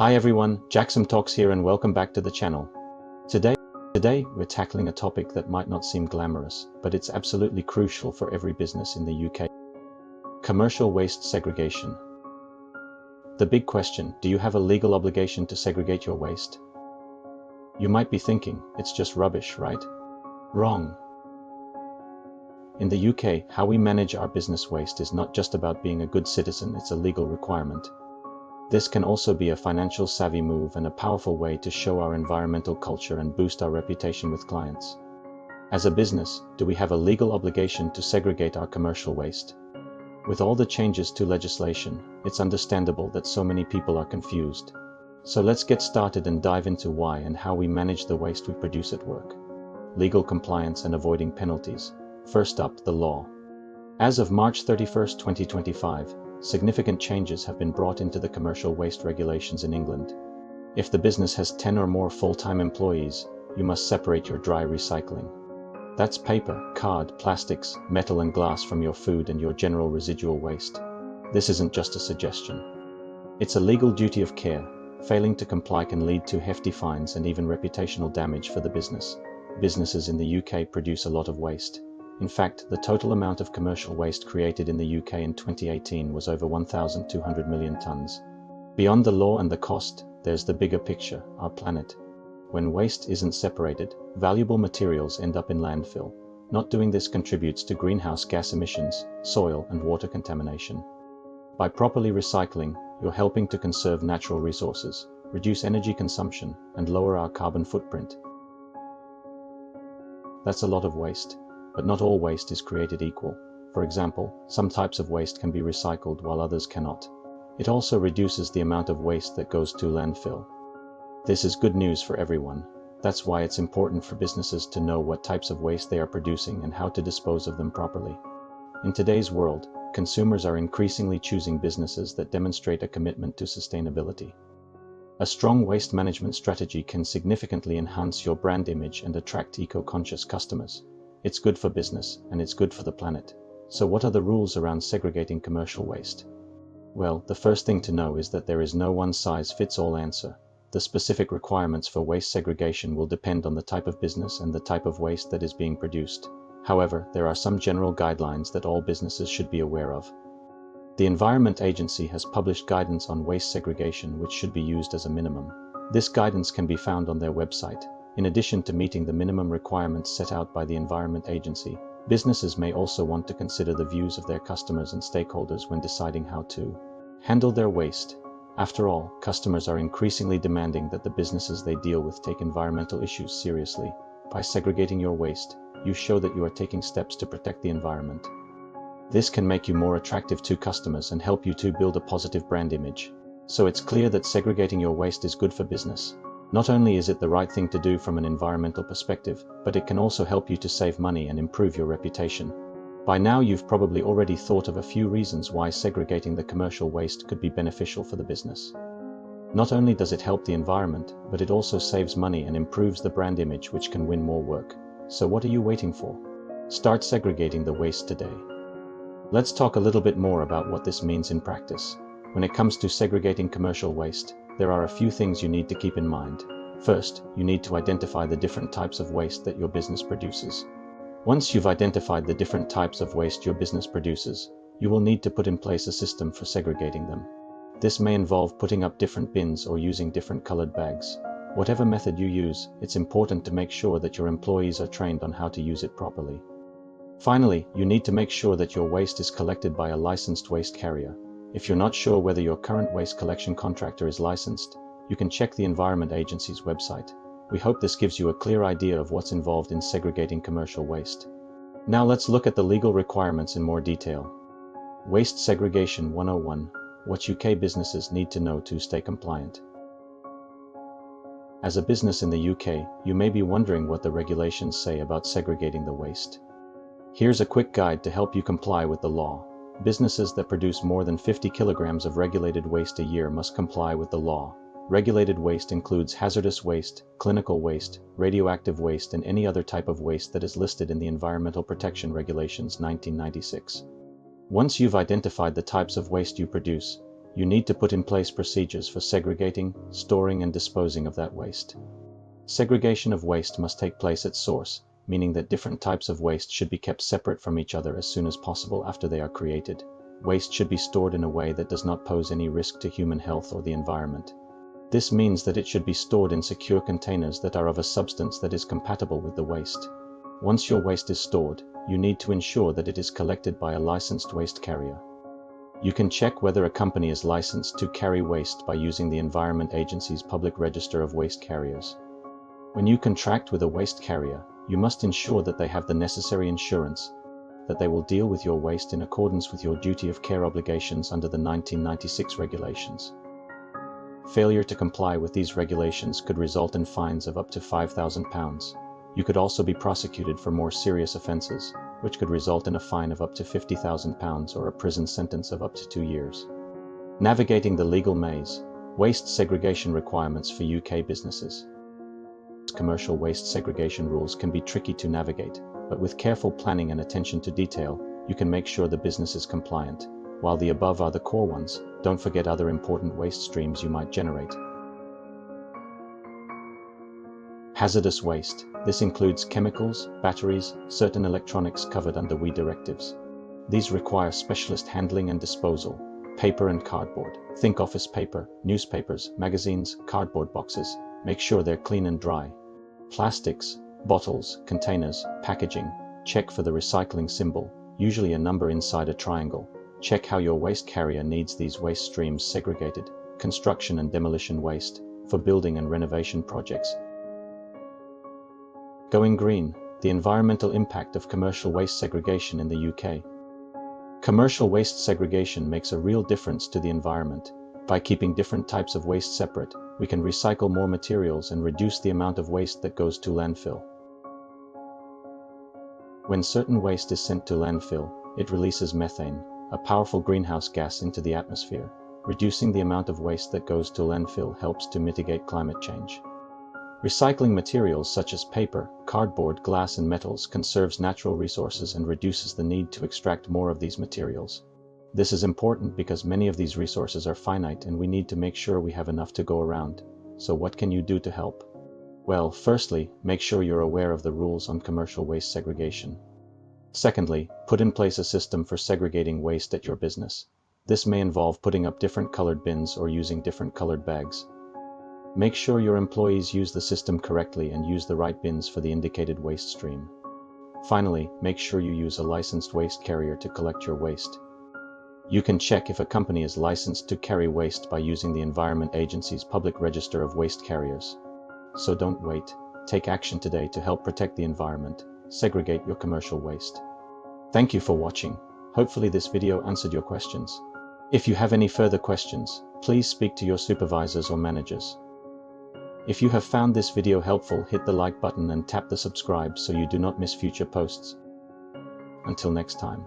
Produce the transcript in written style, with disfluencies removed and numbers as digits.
Hi everyone, Jackson Talks here and welcome back to the channel. Today we're tackling a topic that might not seem glamorous, but it's absolutely crucial for every business in the UK. Commercial waste segregation. The big question, do you have a legal obligation to segregate your waste? You might be thinking, it's just rubbish, right? Wrong. In the UK, how we manage our business waste is not just about being a good citizen, it's a legal requirement. This can also be a financial savvy move and a powerful way to show our environmental culture and boost our reputation with clients. As a business, do we have a legal obligation to segregate our commercial waste? With all the changes to legislation, it's understandable that so many people are confused. So let's get started and dive into why and how we manage the waste we produce at work. Legal compliance and avoiding penalties. First up, the law. As of March 31, 2025, significant changes have been brought into the commercial waste regulations in England. If the business has 10 or more full-time employees, you must separate your dry recycling. That's paper, card, plastics, metal and glass from your food and your general residual waste. This isn't just a suggestion. It's a legal duty of care. Failing to comply can lead to hefty fines and even reputational damage for the business. Businesses in the UK produce a lot of waste. In fact, the total amount of commercial waste created in the UK in 2018 was over 1,200 million tons. Beyond the law and the cost, there's the bigger picture, our planet. When waste isn't separated, valuable materials end up in landfill. Not doing this contributes to greenhouse gas emissions, soil and water contamination. By properly recycling, you're helping to conserve natural resources, reduce energy consumption, and lower our carbon footprint. That's a lot of waste. But not all waste is created equal. For example, some types of waste can be recycled while others cannot. It also reduces the amount of waste that goes to landfill. This is good news for everyone. That's why it's important for businesses to know what types of waste they are producing and how to dispose of them properly. In today's world, consumers are increasingly choosing businesses that demonstrate a commitment to sustainability. A strong waste management strategy can significantly enhance your brand image and attract eco-conscious customers. It's good for business, and it's good for the planet. So what are the rules around segregating commercial waste? Well, the first thing to know is that there is no one-size-fits-all answer. The specific requirements for waste segregation will depend on the type of business and the type of waste that is being produced. However, there are some general guidelines that all businesses should be aware of. The Environment Agency has published guidance on waste segregation which should be used as a minimum. This guidance can be found on their website. In addition to meeting the minimum requirements set out by the Environment Agency, businesses may also want to consider the views of their customers and stakeholders when deciding how to handle their waste. After all, customers are increasingly demanding that the businesses they deal with take environmental issues seriously. By segregating your waste, you show that you are taking steps to protect the environment. This can make you more attractive to customers and help you to build a positive brand image. So it's clear that segregating your waste is good for business. Not only is it the right thing to do from an environmental perspective, but it can also help you to save money and improve your reputation. By now you've probably already thought of a few reasons why segregating the commercial waste could be beneficial for the business. Not only does it help the environment, but it also saves money and improves the brand image which can win more work. So what are you waiting for? Start segregating the waste today. Let's talk a little bit more about what this means in practice. When it comes to segregating commercial waste, there are a few things you need to keep in mind. First, you need to identify the different types of waste that your business produces. Once you've identified the different types of waste your business produces, you will need to put in place a system for segregating them. This may involve putting up different bins or using different colored bags. Whatever method you use, it's important to make sure that your employees are trained on how to use it properly. Finally, you need to make sure that your waste is collected by a licensed waste carrier. If you're not sure whether your current waste collection contractor is licensed, you can check the Environment Agency's website. We hope this gives you a clear idea of what's involved in segregating commercial waste. Now let's look at the legal requirements in more detail. Waste Segregation 101. What UK businesses need to know to stay compliant. As a business in the UK, you may be wondering what the regulations say about segregating the waste. Here's a quick guide to help you comply with the law. Businesses that produce more than 50 kilograms of regulated waste a year must comply with the law. Regulated waste includes hazardous waste, clinical waste, radioactive waste, and any other type of waste that is listed in the Environmental Protection Regulations 1996. Once you've identified the types of waste you produce, You need to put in place procedures for segregating, storing, and disposing of that waste. Segregation of waste must take place at source, meaning that different types of waste should be kept separate from each other as soon as possible after they are created. Waste should be stored in a way that does not pose any risk to human health or the environment. This means that it should be stored in secure containers that are of a substance that is compatible with the waste. Once your waste is stored, you need to ensure that it is collected by a licensed waste carrier. You can check whether a company is licensed to carry waste by using the Environment Agency's Public Register of Waste Carriers. When you contract with a waste carrier, you must ensure that they have the necessary insurance, that they will deal with your waste in accordance with your duty of care obligations under the 1996 regulations. Failure to comply with these regulations could result in fines of up to £5,000. You could also be prosecuted for more serious offences, which could result in a fine of up to £50,000 or a prison sentence of up to 2 years. Navigating the legal maze. Waste segregation requirements for UK businesses. Commercial waste segregation rules can be tricky to navigate, but with careful planning and attention to detail, you can make sure the business is compliant. While the above are the core ones, don't forget other important waste streams you might generate. Hazardous waste. This includes chemicals, batteries, certain electronics covered under WE directives. These require specialist handling and disposal. Paper and cardboard. Think office paper, newspapers, magazines, cardboard boxes. Make sure they're clean and dry. Plastics, bottles, containers, packaging. Check for the recycling symbol, usually a number inside a triangle. Check how your waste carrier needs these waste streams segregated. Construction and demolition waste, for building and renovation projects. Going green. The environmental impact of commercial waste segregation in the UK. Commercial waste segregation makes a real difference to the environment. By keeping different types of waste separate, we can recycle more materials and reduce the amount of waste that goes to landfill. When certain waste is sent to landfill, it releases methane, a powerful greenhouse gas, into the atmosphere. Reducing the amount of waste that goes to landfill helps to mitigate climate change. Recycling materials such as paper, cardboard, glass, and metals conserves natural resources and reduces the need to extract more of these materials. This is important because many of these resources are finite and we need to make sure we have enough to go around. So what can you do to help? Well, firstly, make sure you're aware of the rules on commercial waste segregation. Secondly, put in place a system for segregating waste at your business. This may involve putting up different colored bins or using different colored bags. Make sure your employees use the system correctly and use the right bins for the indicated waste stream. Finally, make sure you use a licensed waste carrier to collect your waste. You can check if a company is licensed to carry waste by using the Environment Agency's Public Register of Waste Carriers. So don't wait. Take action today to help protect the environment. Segregate your commercial waste. Thank you for watching. Hopefully this video answered your questions. If you have any further questions, please speak to your supervisors or managers. If you have found this video helpful, hit the like button and tap the subscribe so you do not miss future posts. Until next time.